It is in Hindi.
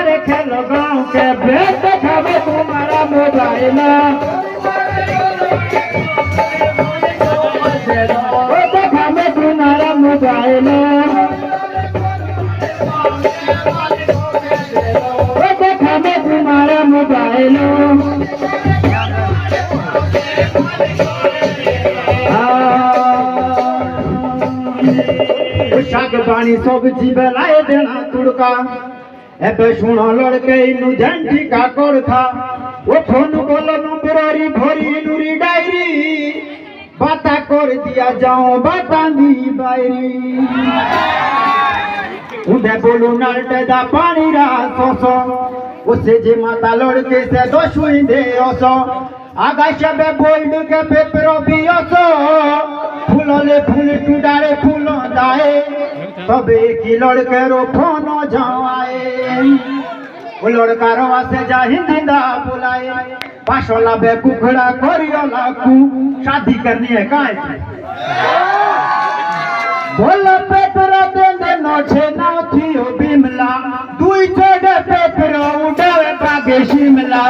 तुम्हारे खेलो गाँव के बेट खावे तुम्हारा मोबाइल खावे तुम्हारा मोबाइल खावे तुम्हारा मोबाइल शाग पानी सब्जी बेलाए देना तुड़का एबे सुनो लड़के इनु झंडी का कोड़खा वो फोन बोलो नंबरारी भरी नुरी डायरी बाता कर दिया जाओ बाता दी बायरी उन्हें बोलू नलटे दा पानी रा सोसो उसे जे माता लड़के से दोषुई दे ओसो आकाश बे बोल्ड के पेपरो भी ओसो फूलोले फूल टुडारे फूलो दाए तबे की लड़के रो फोनो जाए वो लड़का रो आसे जा हिंदी दा बुलाए पाशोला बे कुखड़ा करियो लाकू शादी करनी है काय बोला पेपरा दे नोछे ना थियो बिमला दुई चढ़े पेपरा उड़ावे पागे शिमला